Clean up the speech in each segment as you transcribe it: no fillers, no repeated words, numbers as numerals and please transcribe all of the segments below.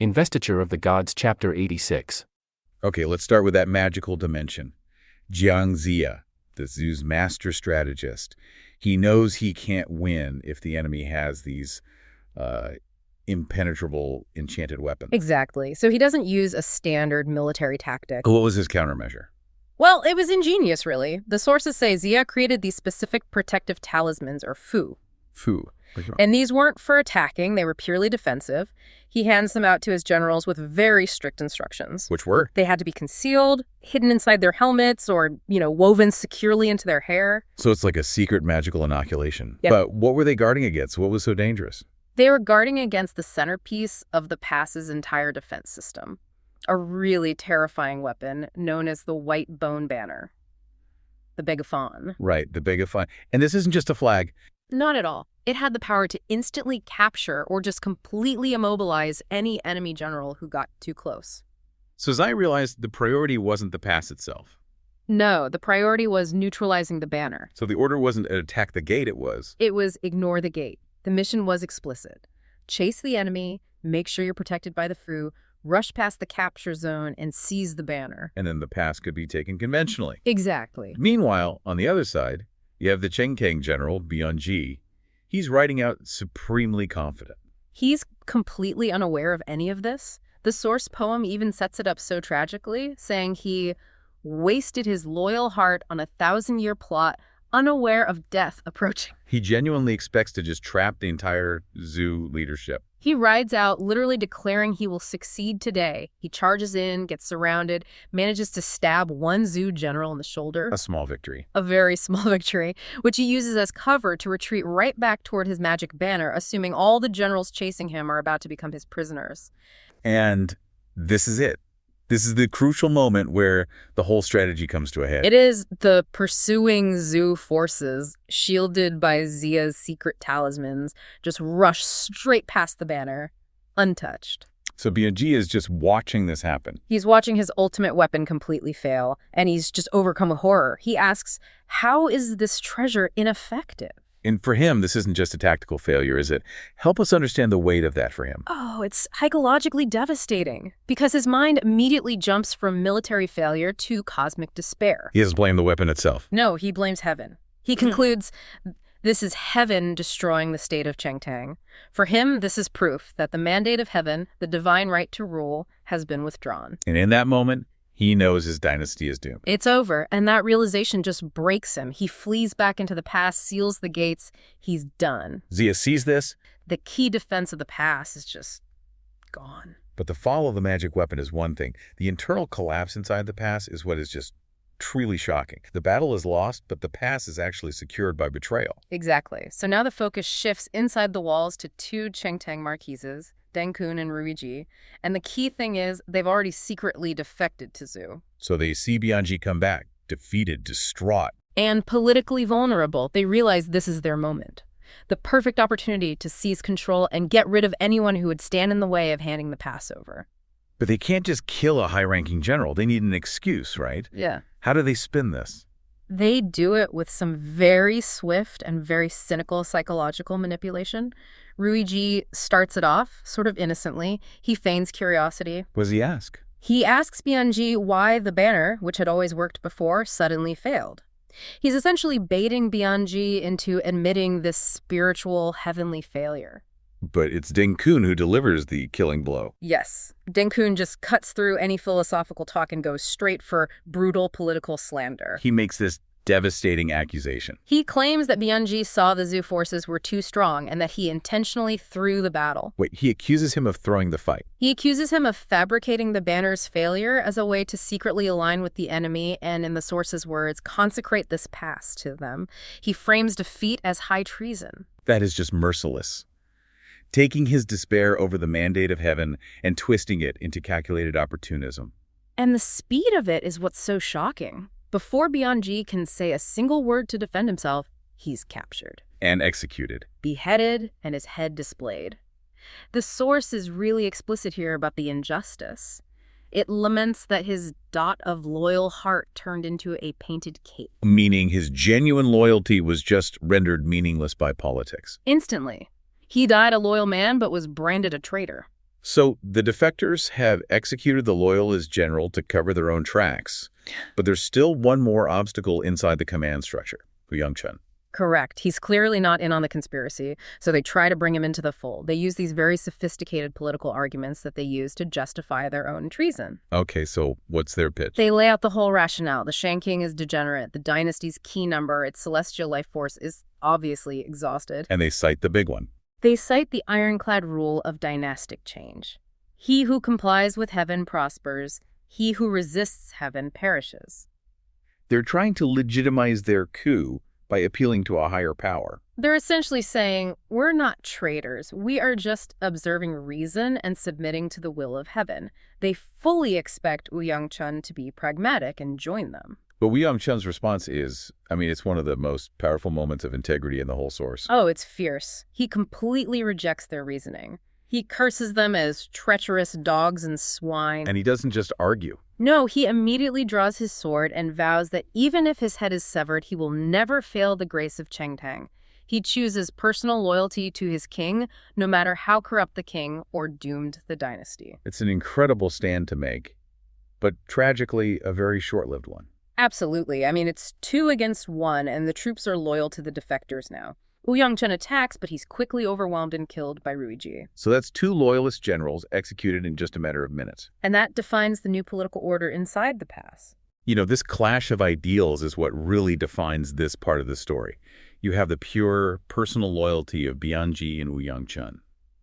Investiture of the Gods, Chapter 86. Okay, let's start with that magical dimension. Ziya, the zoo's master strategist. He knows he can't win if the enemy has these impenetrable enchanted weapons. Exactly. So he doesn't use a standard military tactic. What was his countermeasure? Well, it was ingenious, really. The sources say Ziya created these specific protective talismans, or fu. Fu. And these weren't for attacking, they were purely defensive. He hands them out to his generals with very strict instructions. Which were? They had to be concealed, hidden inside their helmets, or, woven securely into their hair. So it's like a secret magical inoculation. Yep. But what were they guarding against? What was so dangerous? They were guarding against the centerpiece of the pass's entire defense system, a really terrifying weapon known as the White Bone Banner, the Begafon. Right, the Begafon. And this isn't just a flag. Not at all. It had the power to instantly capture or just completely immobilize any enemy general who got too close. So as I realized, the priority wasn't the pass itself. No, the priority was neutralizing the banner. So the order wasn't attack the gate, it was ignore the gate. The mission was explicit. Chase the enemy, make sure you're protected by the Fu, rush past the capture zone, and seize the banner. And then the pass could be taken conventionally. Exactly. Meanwhile, on the other side, you have the Chengkang general, Mianchi. He's riding out supremely confident. He's completely unaware of any of this. The source poem even sets it up so tragically, saying he wasted his loyal heart on a 1,000-year plot, unaware of death approaching. He genuinely expects to just trap the entire zoo leadership. He rides out, literally declaring he will succeed today. He charges in, gets surrounded, manages to stab one zoo general in the shoulder. A small victory. A very small victory, which he uses as cover to retreat right back toward his magic banner, assuming all the generals chasing him are about to become his prisoners. And this is it. This is the crucial moment where the whole strategy comes to a head. It is the pursuing zoo forces, shielded by Ziya's secret talismans, just rush straight past the banner, untouched. So Mianchi is just watching this happen. He's watching his ultimate weapon completely fail, and he's just overcome with horror. He asks, how is this treasure ineffective? And for him, this isn't just a tactical failure, is it? Help us understand the weight of that for him. Oh, it's psychologically devastating, because his mind immediately jumps from military failure to cosmic despair. He doesn't blame the weapon itself. No, he blames heaven. He concludes, this is heaven destroying the state of Chengtang. For him, this is proof that the mandate of heaven, the divine right to rule, has been withdrawn. And in that moment, he knows his dynasty is doomed. It's over, and that realization just breaks him. He flees back into the pass, seals the gates. He's done. Ziya sees this. The key defense of the pass is just gone. But the fall of the magic weapon is one thing. The internal collapse inside the pass is what is just truly shocking. The battle is lost, but the pass is actually secured by betrayal. Exactly. So now the focus shifts inside the walls to two Chengtang marquises, Dengkun and Ruiji, and the key thing is they've already secretly defected to Zhu. So they see Mianchi come back, defeated, distraught. And politically vulnerable. They realize this is their moment. The perfect opportunity to seize control and get rid of anyone who would stand in the way of handing the pass over. But they can't just kill a high-ranking general. They need an excuse, right? Yeah. How do they spin this? They do it with some very swift and very cynical psychological manipulation. Ruiji starts it off, sort of innocently. He feigns curiosity. What does he ask? He asks Mianchi why the banner, which had always worked before, suddenly failed. He's essentially baiting Mianchi into admitting this spiritual, heavenly failure. But it's Dengkun who delivers the killing blow. Yes. Dengkun just cuts through any philosophical talk and goes straight for brutal political slander. He makes this devastating accusation. He claims that Mianchi saw the Zhu forces were too strong and that he intentionally threw the battle. Wait, he accuses him of throwing the fight. He accuses him of fabricating the banner's failure as a way to secretly align with the enemy and, in the source's words, consecrate this pass to them. He frames defeat as high treason. That is just merciless. Taking his despair over the mandate of heaven and twisting it into calculated opportunism. And the speed of it is what's so shocking. Before Mianchi can say a single word to defend himself, he's captured. And executed. Beheaded and his head displayed. The source is really explicit here about the injustice. It laments that his dot of loyal heart turned into a painted cape. Meaning his genuine loyalty was just rendered meaningless by politics. Instantly. He died a loyal man but was branded a traitor. So the defectors have executed the loyalist general to cover their own tracks, but there's still one more obstacle inside the command structure, Hu Yangchun. Correct. He's clearly not in on the conspiracy, so they try to bring him into the fold. They use these very sophisticated political arguments that they use to justify their own treason. Okay, so what's their pitch? They lay out the whole rationale. The Shang King is degenerate. The dynasty's key number, its celestial life force, is obviously exhausted. And they cite the big one. They cite the ironclad rule of dynastic change. He who complies with heaven prospers. He who resists heaven perishes. They're trying to legitimize their coup by appealing to a higher power. They're essentially saying, we're not traitors. We are just observing reason and submitting to the will of heaven. They fully expect Wu Yangchun to be pragmatic and join them. But Wu Yangchun's response is, it's one of the most powerful moments of integrity in the whole source. Oh, it's fierce. He completely rejects their reasoning. He curses them as treacherous dogs and swine. And he doesn't just argue. No, he immediately draws his sword and vows that even if his head is severed, he will never fail the grace of Chengtang. He chooses personal loyalty to his king, no matter how corrupt the king or doomed the dynasty. It's an incredible stand to make, but tragically a very short-lived one. Absolutely. It's 2 against 1, and the troops are loyal to the defectors now. Wu Yangchun attacks, but he's quickly overwhelmed and killed by Ruiji. So that's 2 loyalist generals executed in just a matter of minutes. And that defines the new political order inside the pass. This clash of ideals is what really defines this part of the story. You have the pure personal loyalty of Mianchi and Wu Yangchun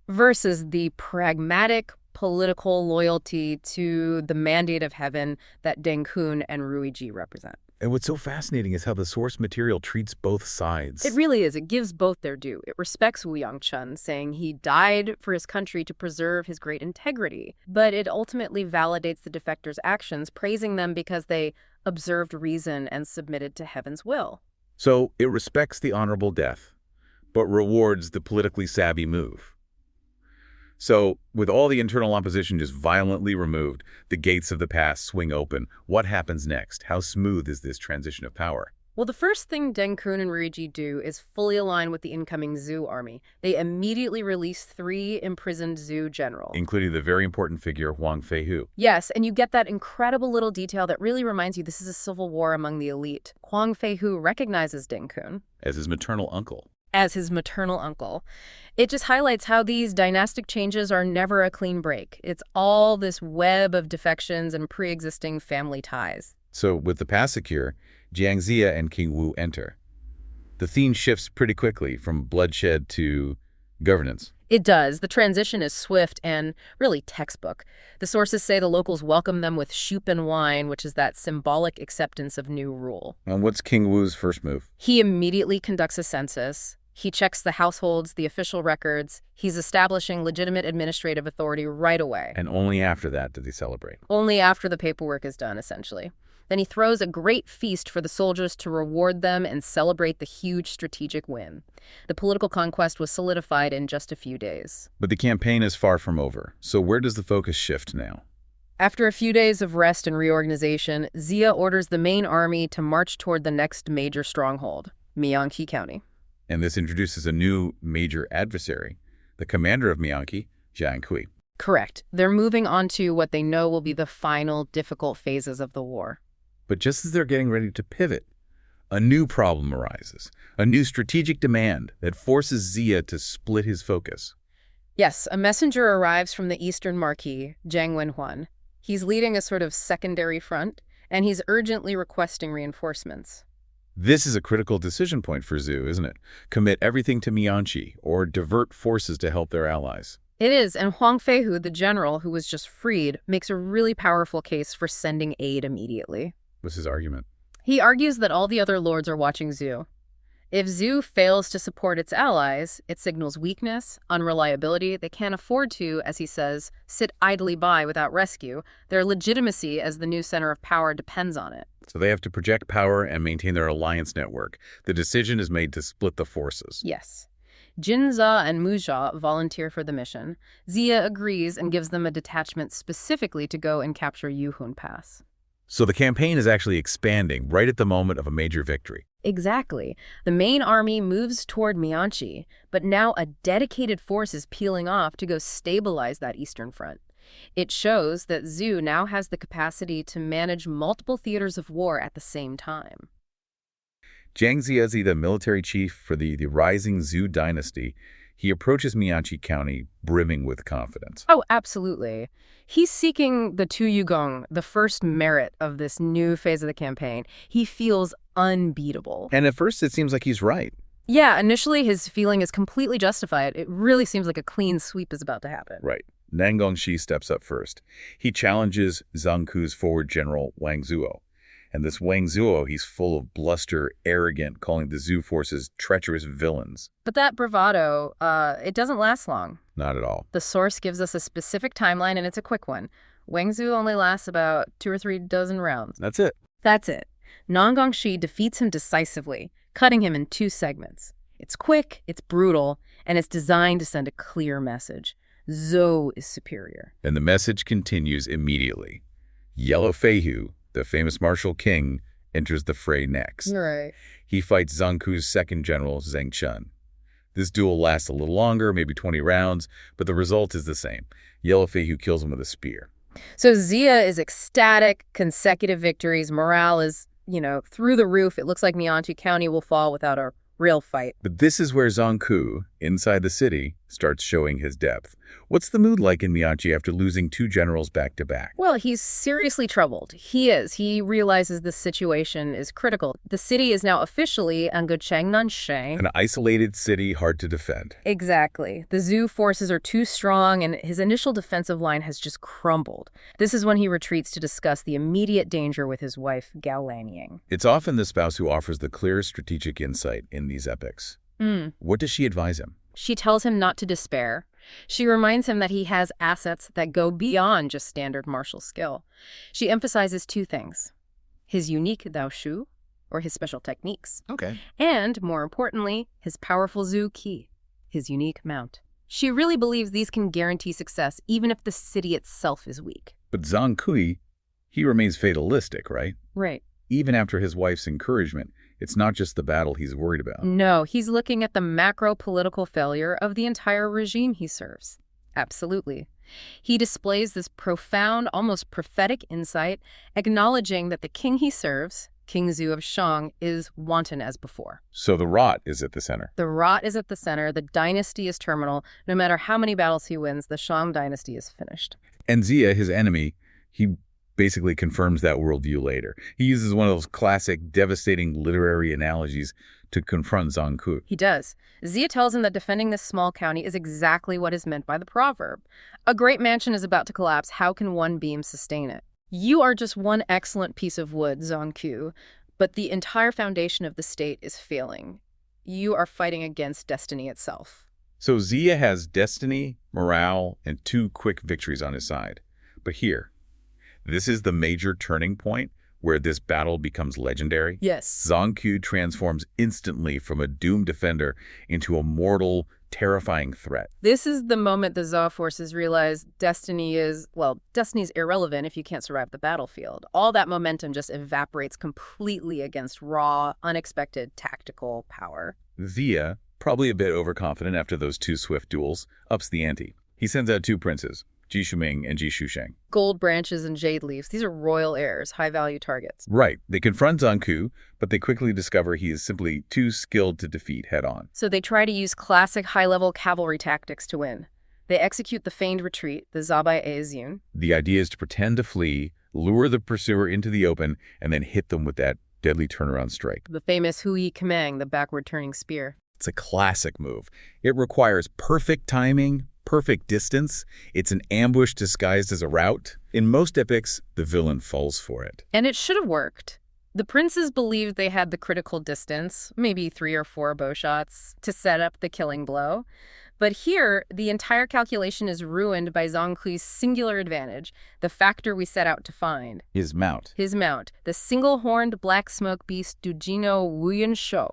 versus the pragmatic political loyalty to the mandate of heaven that Deng Kun and Ruiji represent. And what's so fascinating is how the source material treats both sides. It really is. It gives both their due. It respects Wu Yangchun, saying he died for his country to preserve his great integrity. But it ultimately validates the defectors' actions, praising them because they observed reason and submitted to heaven's will. So it respects the honorable death, but rewards the politically savvy move. So, with all the internal opposition just violently removed, the gates of the past swing open. What happens next? How smooth is this transition of power? Well, the first thing Deng Kun and Ruiji do is fully align with the incoming Zhu army. They immediately release 3 imprisoned Zhu generals, including the very important figure Huang Feihu. Yes, and you get that incredible little detail that really reminds you this is a civil war among the elite. Huang Feihu recognizes Deng Kun as his maternal uncle. It just highlights how these dynastic changes are never a clean break. It's all this web of defections and pre-existing family ties. So with the pass secure, Ziya and King Wu enter. The theme shifts pretty quickly from bloodshed to governance. It does. The transition is swift and really textbook. The sources say the locals welcome them with soup and wine, which is that symbolic acceptance of new rule. And what's King Wu's first move? He immediately conducts a census. He checks the households, the official records. He's establishing legitimate administrative authority right away. And only after that does he celebrate. Only after the paperwork is done, essentially. Then he throws a great feast for the soldiers to reward them and celebrate the huge strategic win. The political conquest was solidified in just a few days. But the campaign is far from over. So where does the focus shift now? After a few days of rest and reorganization, Ziya orders the main army to march toward the next major stronghold, Mianchi County. And this introduces a new major adversary, the commander of Mianchi, Jiang Kui. Correct. They're moving on to what they know will be the final difficult phases of the war. But just as they're getting ready to pivot, a new problem arises, a new strategic demand that forces Ziya to split his focus. Yes, a messenger arrives from the Eastern Marquis, Zhang Wenhuan. He's leading a sort of secondary front, and he's urgently requesting reinforcements. This is a critical decision point for Zhu, isn't it? Commit everything to Mianchi or divert forces to help their allies. It is, and Huang Feihu, the general who was just freed, makes a really powerful case for sending aid immediately. What's his argument? He argues that all the other lords are watching Zhu. If Zhu fails to support its allies, it signals weakness, unreliability. They can't afford to, as he says, sit idly by without rescue. Their legitimacy as the new center of power depends on it. So they have to project power and maintain their alliance network. The decision is made to split the forces. Yes. Jinza and Muzha volunteer for the mission. Ziya agrees and gives them a detachment specifically to go and capture Yuhun Pass. So the campaign is actually expanding right at the moment of a major victory. Exactly. The main army moves toward Mianchi, but now a dedicated force is peeling off to go stabilize that eastern front. It shows that Zhu now has the capacity to manage multiple theaters of war at the same time. Jiang Ziya, the military chief for the rising Zhou dynasty, he approaches Mianchi County brimming with confidence. Oh, absolutely. He's seeking the Tu Yugong, the first merit of this new phase of the campaign. He feels unbeatable. And at first it seems like he's right. Yeah, initially his feeling is completely justified. It really seems like a clean sweep is about to happen. Right. Nan Gongxi steps up first. He challenges Zhang Ku's forward general Wang Zuo. And this Wang Zuo, he's full of bluster, arrogant, calling the Zhou forces treacherous villains. But that bravado, it doesn't last long. Not at all. The source gives us a specific timeline, and it's a quick one. Wang Zhu only lasts about 2 or 3 dozen rounds. That's it. That's it. Nan Gongxi defeats him decisively, cutting him in 2 segments. It's quick, it's brutal, and it's designed to send a clear message. Zhou is superior. And the message continues immediately. Yellow Feihu, the famous martial king, enters the fray next. Right. He fights Zhang Ku's second general, Zheng Chun. This duel lasts a little longer, maybe 20 rounds, but the result is the same. Yellow Feihu kills him with a spear. So Ziya is ecstatic, consecutive victories. Morale is, through the roof. It looks like Mianchi County will fall without a real fight. But this is where Zhang Ku, inside the city, starts showing his depth. What's the mood like in Mianchi after losing 2 generals back-to-back? Well, he's seriously troubled. He is. He realizes the situation is critical. The city is now officially Angucheng. An isolated city, hard to defend. Exactly. The Zhou forces are too strong, and his initial defensive line has just crumbled. This is when he retreats to discuss the immediate danger with his wife, Gao Lanying. It's often the spouse who offers the clearest strategic insight in these epics. What does she advise him? She tells him not to despair. She reminds him that he has assets that go beyond just standard martial skill. She emphasizes 2 things: his unique Dao Shu, or his special techniques. Okay. And, more importantly, his powerful Zhu Qi, his unique mount. She really believes these can guarantee success even if the city itself is weak. But Zhang Kui, he remains fatalistic, right? Right. Even after his wife's encouragement, it's not just the battle he's worried about. No, he's looking at the macro-political failure of the entire regime he serves. Absolutely. He displays this profound, almost prophetic insight, acknowledging that the king he serves, King Zhu of Shang, is wanton as before. So the rot is at the center. The rot is at the center. The dynasty is terminal. No matter how many battles he wins, the Shang dynasty is finished. And Ziya, his enemy, he basically confirms that worldview later. He uses one of those classic, devastating literary analogies to confront Zhang Ku. He does. Ziya tells him that defending this small county is exactly what is meant by the proverb. A great mansion is about to collapse. How can one beam sustain it? You are just one excellent piece of wood, Zhang Ku, but the entire foundation of the state is failing. You are fighting against destiny itself. So Ziya has destiny, morale, and 2 quick victories on his side. But here, this is the major turning point where this battle becomes legendary. Yes. Zhang Ku transforms instantly from a doomed defender into a mortal, terrifying threat. This is the moment the Zhao forces realize destiny's irrelevant if you can't survive the battlefield. All that momentum just evaporates completely against raw, unexpected tactical power. Ziya, probably a bit overconfident after those 2 swift duels, ups the ante. He sends out 2 princes, Ji Shuming and Ji Shusheng. Gold branches and jade leaves. These are royal heirs, high-value targets. Right. They confront Zhang Ku, but they quickly discover he is simply too skilled to defeat head-on. So they try to use classic high-level cavalry tactics to win. They execute the feigned retreat, the Zabai Eizun. The idea is to pretend to flee, lure the pursuer into the open, and then hit them with that deadly turnaround strike. The famous Hui Kamang, the backward-turning spear. It's a classic move. It requires perfect timing, perfect distance. It's an ambush disguised as a rout. In most epics, the villain falls for it. And it should have worked. The princes believed they had the critical distance, maybe 3 or 4 bow shots, to set up the killing blow. But here, the entire calculation is ruined by Zhang Ku's singular advantage, the factor we set out to find. His mount. His mount, the single-horned black smoke beast Dujino Wuyan Shou.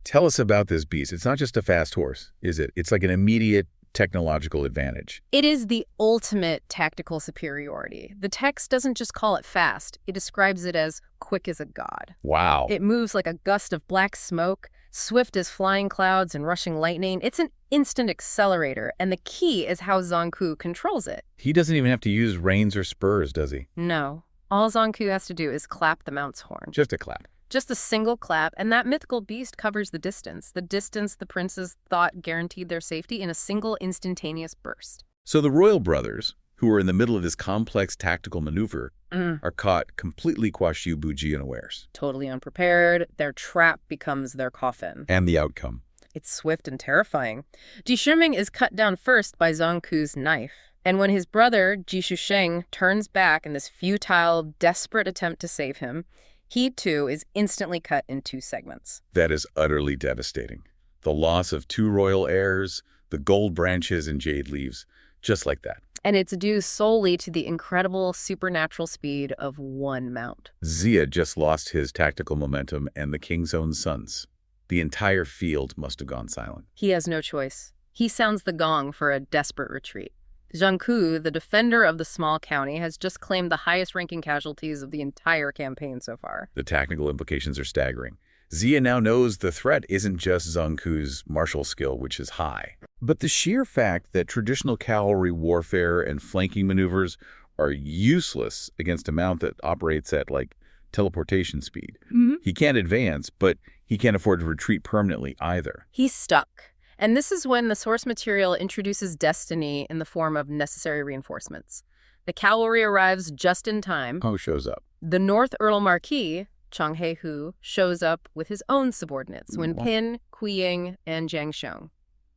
Tell us about this beast. It's not just a fast horse, is it? It's like an immediate, technological advantage. It is the ultimate tactical superiority. The text doesn't just call it fast, it describes it as quick as a god. Wow. It moves like a gust of black smoke, swift as flying clouds and rushing lightning. It's an instant accelerator, and the key is how Zongku controls it. He doesn't even have to use reins or spurs, does he? No. All Zongku has to do is clap the mount's horn. Just a clap. Just a single clap, and that mythical beast covers the distance the princes thought guaranteed their safety in a single instantaneous burst. So the royal brothers, who are in the middle of this complex tactical maneuver, are caught completely Kwashiu Buji unawares. Totally unprepared, their trap becomes their coffin. And the outcome. It's swift and terrifying. Ji Shiming is cut down first by Zongku's knife. And when his brother, Ji Shusheng, turns back in this futile, desperate attempt to save him, he, too, is instantly cut in 2 segments. That is utterly devastating. The loss of 2 royal heirs, the gold branches and jade leaves, just like that. And it's due solely to the incredible supernatural speed of 1 mount. Ziya just lost his tactical momentum and the king's own sons. The entire field must have gone silent. He has no choice. He sounds the gong for a desperate retreat. Zhangku, the defender of the small county, has just claimed the highest-ranking casualties of the entire campaign so far. The technical implications are staggering. Ziya now knows the threat isn't just Zongku's martial skill, which is high, but the sheer fact that traditional cavalry warfare and flanking maneuvers are useless against a mount that operates at, like, teleportation speed. He can't advance, but he can't afford to retreat permanently either. He's stuck. And this is when the source material introduces destiny in the form of necessary reinforcements. The cavalry arrives just in time. Ho shows up. The North Earl Marquis, Chang He-hu, shows up with his own subordinates, Wen Pin, Kui Ying, and Jiang Xiong.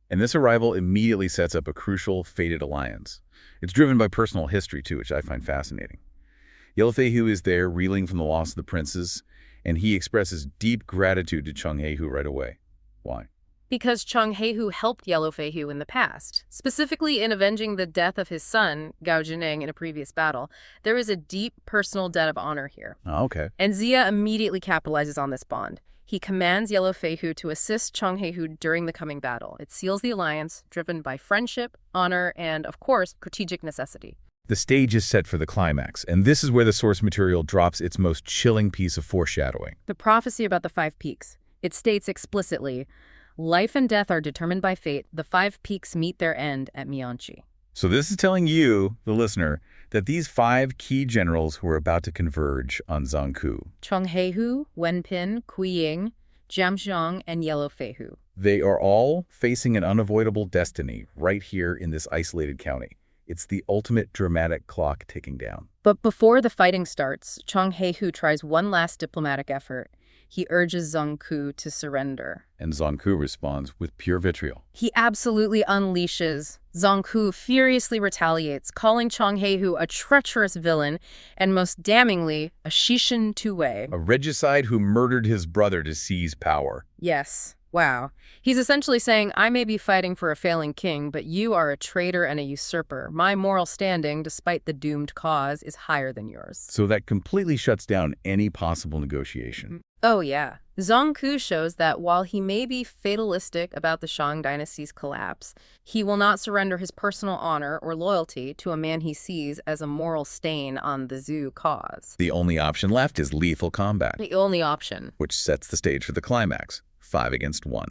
And this arrival immediately sets up a crucial, fated alliance. It's driven by personal history, too, which I find fascinating. Yellow Feihu is there, reeling from the loss of the princes, and he expresses deep gratitude to Chang He-hu right away. Why? Because Chang He-hu helped Yellow Feihu in the past, specifically in avenging the death of his son, Gao Jining, in a previous battle. There is a deep personal debt of honor here. Oh, okay. And Ziya immediately capitalizes on this bond. He commands Yellow Feihu to assist Chang He-hu during the coming battle. It seals the alliance, driven by friendship, honor, and, of course, strategic necessity. The stage is set for the climax, and this is where the source material drops its most chilling piece of foreshadowing. The prophecy about the 5 peaks. It states explicitly, life and death are determined by fate. The 5 peaks meet their end at Mianchi. So this is telling you, the listener, that these 5 key generals were about to converge on Zongku. Chang He-hu, Wen Pin, Kui Ying, Jiang Xiong, and Yellow Feihu. They are all facing an unavoidable destiny right here in this isolated county. It's the ultimate dramatic clock ticking down. But before the fighting starts, Chang He-hu tries one last diplomatic effort. He urges Zongku to surrender. And Zongku responds with pure vitriol. He absolutely unleashes. Zongku furiously retaliates, calling Chang He-hu a treacherous villain and, most damningly, a Shishin Tuwei. A regicide who murdered his brother to seize power. Yes. Wow. He's essentially saying, I may be fighting for a failing king, but you are a traitor and a usurper. My moral standing, despite the doomed cause, is higher than yours. So that completely shuts down any possible negotiation. Oh, yeah. Zongku shows that while he may be fatalistic about the Shang dynasty's collapse, he will not surrender his personal honor or loyalty to a man he sees as a moral stain on the Zhu cause. The only option left is lethal combat. The only option. Which sets the stage for the climax. 5 against 1.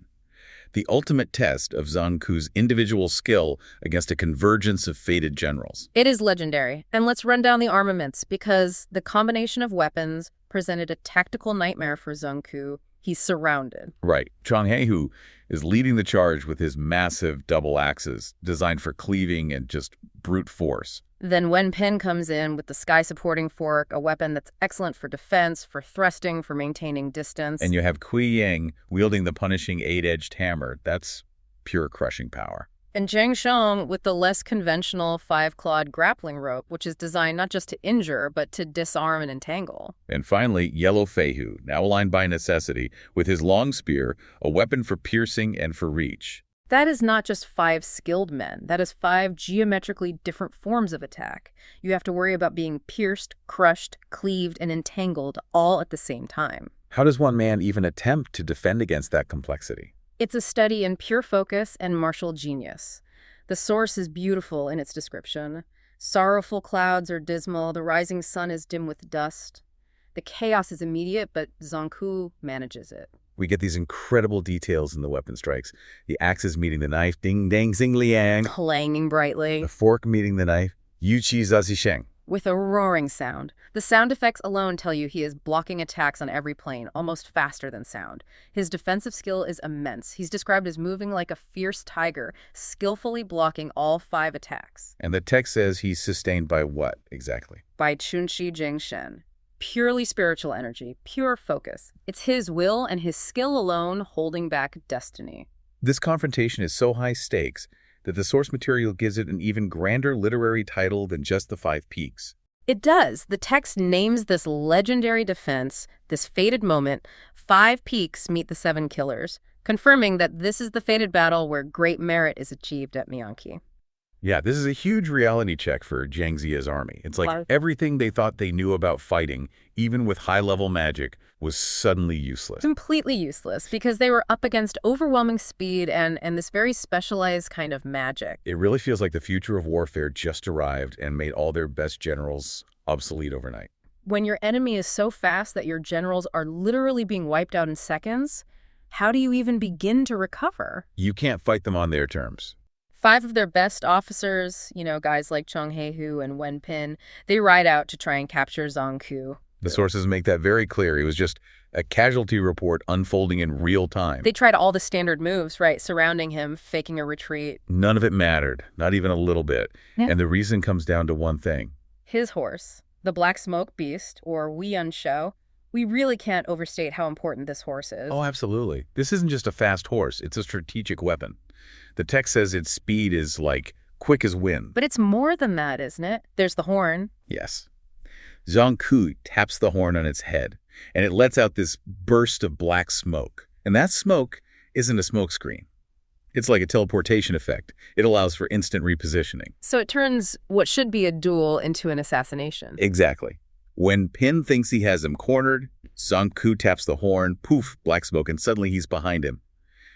The ultimate test of Zongku's individual skill against a convergence of fated generals. It is legendary. And let's run down the armaments, because the combination of weapons presented a tactical nightmare for Zongku. He's surrounded. Right. Chang He-hu is leading the charge with his massive double axes, designed for cleaving and just brute force. Then Wen Pin comes in with the sky-supporting fork, a weapon that's excellent for defense, for thrusting, for maintaining distance. And you have Kui Ying wielding the punishing 8-edged hammer. That's pure crushing power. And Jiang Xiong with the less conventional 5-clawed grappling rope, which is designed not just to injure, but to disarm and entangle. And finally, Yellow Feihu, now aligned by necessity, with his long spear, a weapon for piercing and for reach. That is not just 5 skilled men. That is 5 geometrically different forms of attack. You have to worry about being pierced, crushed, cleaved, and entangled all at the same time. How does one man even attempt to defend against that complexity? It's a study in pure focus and martial genius. The source is beautiful in its description. Sorrowful clouds are dismal, the rising sun is dim with dust. The chaos is immediate, but Zongku manages it. We get these incredible details in the weapon strikes. The axes meeting the knife, ding dang xing liang. Clanging brightly. The fork meeting the knife, yu qi zazi sheng. With a roaring sound. The sound effects alone tell you he is blocking attacks on every plane, almost faster than sound. His defensive skill is immense. He's described as moving like a fierce tiger, skillfully blocking all 5 attacks. And the text says he's sustained by what, exactly? By Chunxi Jingshen. Purely spiritual energy, pure focus. It's his will and his skill alone holding back destiny. This confrontation is so high stakes that the source material gives it an even grander literary title than just the 5 peaks. It does. The text names this legendary defense, this fated moment, 5 peaks meet the 7 killers, confirming that this is the fated battle where great merit is achieved at Mianchi. Yeah, this is a huge reality check for Zhang Ziya's army. It's like everything they thought they knew about fighting, even with high-level magic, was suddenly useless. Completely useless, because they were up against overwhelming speed and this very specialized kind of magic. It really feels like the future of warfare just arrived and made all their best generals obsolete overnight. When your enemy is so fast that your generals are literally being wiped out in seconds, how do you even begin to recover? You can't fight them on their terms. 5 of their best officers, guys like Cheng Heihu and Wen Pin, they ride out to try and capture Zongku. The sources make that very clear. It was just a casualty report unfolding in real time. They tried all the standard moves, right? Surrounding him, faking a retreat. None of it mattered, not even a little bit. Yeah. And the reason comes down to one thing. His horse, the Black Smoke Beast, or Mianchi. We really can't overstate how important this horse is. Oh, absolutely. This isn't just a fast horse. It's a strategic weapon. The text says its speed is like quick as wind. But it's more than that, isn't it? There's the horn. Yes. Zongku taps the horn on its head, and it lets out this burst of black smoke. And that smoke isn't a smoke screen. It's like a teleportation effect. It allows for instant repositioning. So it turns what should be a duel into an assassination. Exactly. When Pin thinks he has him cornered, Zongku taps the horn, poof, black smoke, and suddenly he's behind him.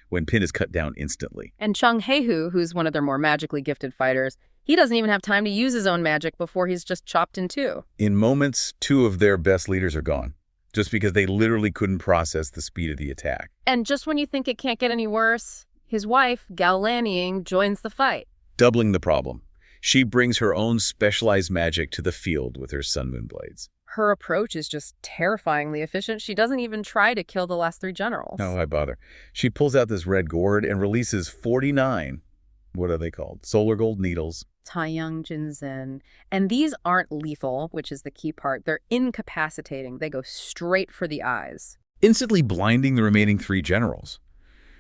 When Pin is cut down instantly. And Cheng Heihu, who's one of their more magically gifted fighters, he doesn't even have time to use his own magic before he's just chopped in 2. In moments, 2 of their best leaders are gone, just because they literally couldn't process the speed of the attack. And just when you think it can't get any worse, his wife, Gao Lanying, joins the fight. Doubling the problem. She brings her own specialized magic to the field with her Sun Moon blades. Her approach is just terrifyingly efficient. She doesn't even try to kill the last 3 generals. No, why bother? She pulls out this red gourd and releases 49, what are they called? Solar gold needles. Taiyang Jinzhen. And these aren't lethal, which is the key part. They're incapacitating. They go straight for the eyes. Instantly blinding the remaining 3 generals.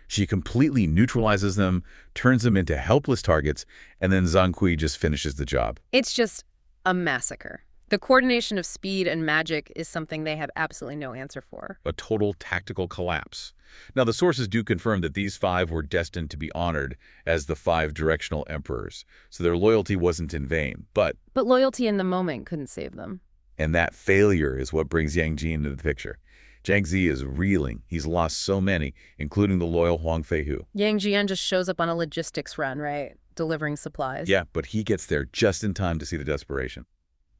She completely neutralizes them, turns them into helpless targets, and then Zongku just finishes the job. It's just a massacre. The coordination of speed and magic is something they have absolutely no answer for. A total tactical collapse. Now, the sources do confirm that these 5 were destined to be honored as the 5 directional emperors, so their loyalty wasn't in vain. But loyalty in the moment couldn't save them. And that failure is what brings Yang Jin into the picture. Zhang Ziya is reeling. He's lost so many, including the loyal Huang Feihu. Yang Jian just shows up on a logistics run, right? Delivering supplies. Yeah, but he gets there just in time to see the desperation.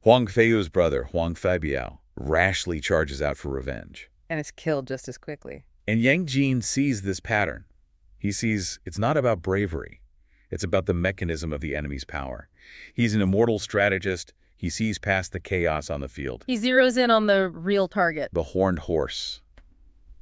Huang Feihu's brother, Huang Feibiao, rashly charges out for revenge. And is killed just as quickly. And Yang Jin sees this pattern. He sees it's not about bravery. It's about the mechanism of the enemy's power. He's an immortal strategist. He sees past the chaos on the field. He zeroes in on the real target. The horned horse.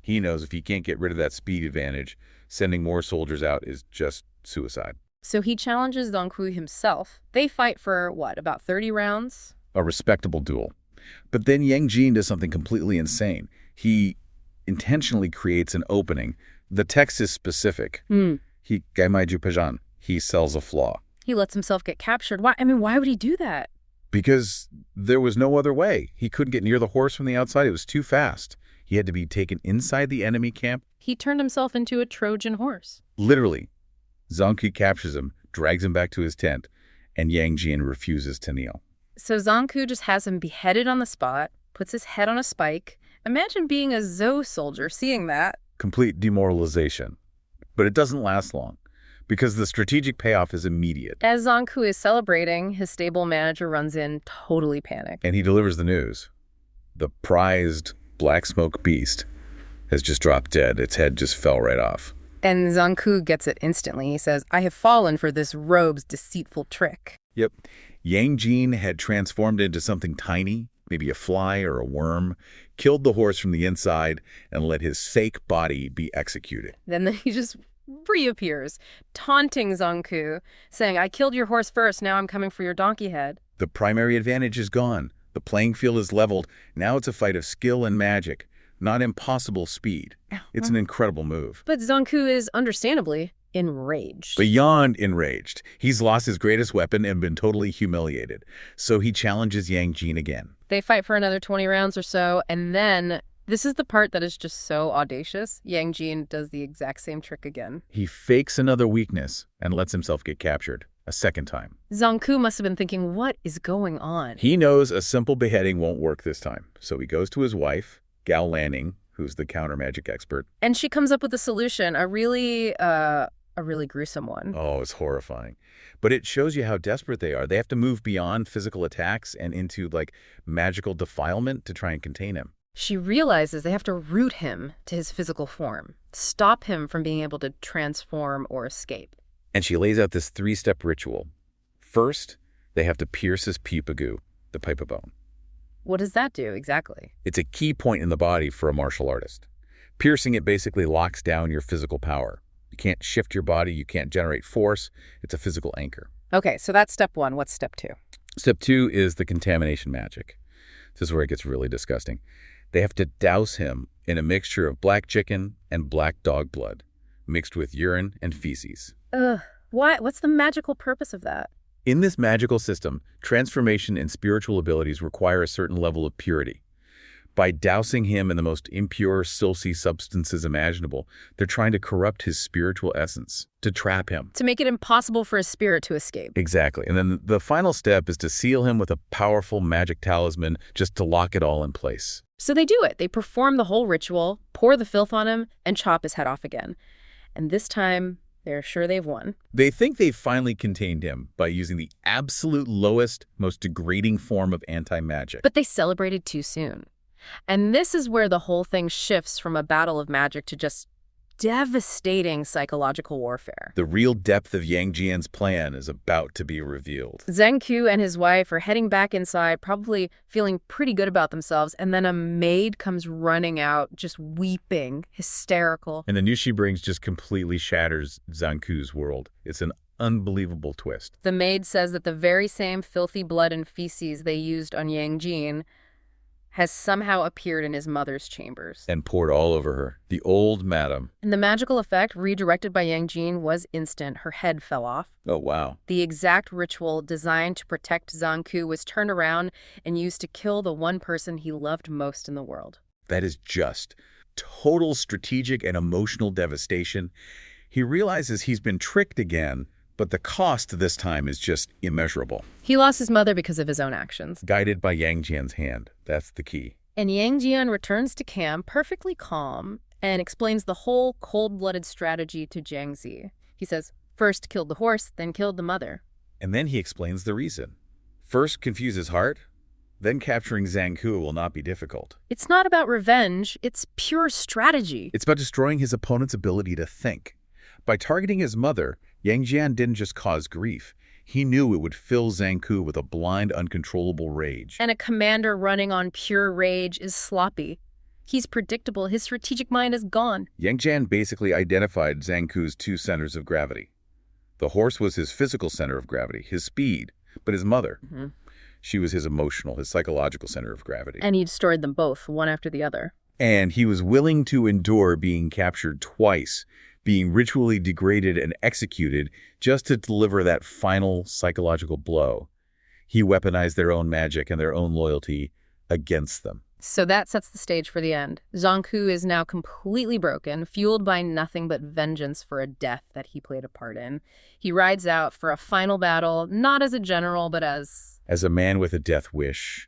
He knows if he can't get rid of that speed advantage, sending more soldiers out is just suicide. So he challenges Zongku himself. They fight for, about 30 rounds? A respectable duel. But then Yang Jin does something completely insane. He intentionally creates an opening. The text is specific. He sells a flaw. He lets himself get captured. Why would he do that? Because there was no other way. He couldn't get near the horse from the outside. It was too fast. He had to be taken inside the enemy camp. He turned himself into a Trojan horse. Literally. Zongku captures him, drags him back to his tent, and Yang Jin refuses to kneel. So Zongku just has him beheaded on the spot, puts his head on a spike. Imagine being a Zhou soldier, seeing that. Complete demoralization. But it doesn't last long. because the strategic payoff is immediate. As Zanku is celebrating, his stable manager runs in, totally panicked. And he delivers the news. The prized black smoke beast has just dropped dead. Its head just fell right off. And Zanku gets it instantly. He says, "I have fallen for this robe's deceitful trick." Yep. Yang Jin had transformed into something tiny, maybe a fly or a worm, killed the horse from the inside, and let his fake body be executed. Then he just reappears, taunting Zanku, saying, "I killed your horse first, now I'm coming for your donkey head." The primary advantage is gone. The playing field is leveled. Now it's a fight of skill and magic, not impossible speed. It's an incredible move. But Zanku is understandably enraged. Beyond enraged. He's lost his greatest weapon and been totally humiliated. So he challenges Yang Jin again. They fight for another 20 rounds or so, and then this is the part that is just so audacious. Yang Jin does the exact same trick again. He fakes another weakness and lets himself get captured a second time. Zanku must have been thinking, what is going on? He knows a simple beheading won't work this time. So he goes to his wife, Gao Lanning, who's the counter magic expert. And she comes up with a solution, a really gruesome one. Oh, it's horrifying. But it shows you how desperate they are. They have to move beyond physical attacks and into, like, magical defilement to try and contain him. She realizes they have to root him to his physical form, stop him from being able to transform or escape. And she lays out this 3-step ritual. First, they have to pierce his pipagu, the pipe of bone. What does that do exactly? It's a key point in the body for a martial artist. Piercing it basically locks down your physical power. You can't shift your body. You can't generate force. It's a physical anchor. Okay, so that's step 1. What's step 2? Step 2 is the contamination magic. This is where it gets really disgusting. They have to douse him in a mixture of black chicken and black dog blood, mixed with urine and feces. Ugh. Why? What's the magical purpose of that? In this magical system, transformation and spiritual abilities require a certain level of purity. By dousing him in the most impure, silky substances imaginable, they're trying to corrupt his spiritual essence, to trap him. To make it impossible for his spirit to escape. Exactly. And then the final step is to seal him with a powerful magic talisman just to lock it all in place. So they do it. They perform the whole ritual, pour the filth on him, and chop his head off again. And this time, they're sure they've won. They think they've finally contained him by using the absolute lowest, most degrading form of anti-magic. But they celebrated too soon. And this is where the whole thing shifts from a battle of magic to just devastating psychological warfare. The real depth of Yang Jian's plan is about to be revealed. Zanku and his wife are heading back inside, probably feeling pretty good about themselves, and then a maid comes running out, just weeping, hysterical. And the news she brings just completely shatters Zanku's world. It's an unbelievable twist. The maid says that the very same filthy blood and feces they used on Yang Jin has somehow appeared in his mother's chambers. And poured all over her. The old madam. And the magical effect, redirected by Yang Jin, was instant. Her head fell off. Oh, wow. The exact ritual designed to protect Zanku was turned around and used to kill the one person he loved most in the world. That is just total strategic and emotional devastation. He realizes he's been tricked again, but the cost this time is just immeasurable. He lost his mother because of his own actions. Guided by Yang Jian's hand. That's the key. And Yang Jian returns to camp perfectly calm and explains the whole cold-blooded strategy to Jiang Zi. He says, first killed the horse, then killed the mother. And then he explains the reason. First confuse his heart, then capturing Zanku will not be difficult. It's not about revenge, it's pure strategy. It's about destroying his opponent's ability to think. By targeting his mother, Yang Jian didn't just cause grief. He knew it would fill Zanku with a blind, uncontrollable rage. And a commander running on pure rage is sloppy. He's predictable. His strategic mind is gone. Yang Jian basically identified Zanku's 2 centers of gravity. The horse was his physical center of gravity, his speed, but his mother, she was his emotional, his psychological center of gravity. And he destroyed them both, one after the other. And he was willing to endure being captured twice, being ritually degraded and executed just to deliver that final psychological blow. He weaponized their own magic and their own loyalty against them. So that sets the stage for the end. Zanku is now completely broken, fueled by nothing but vengeance for a death that he played a part in. He rides out for a final battle, not as a general, but as a man with a death wish,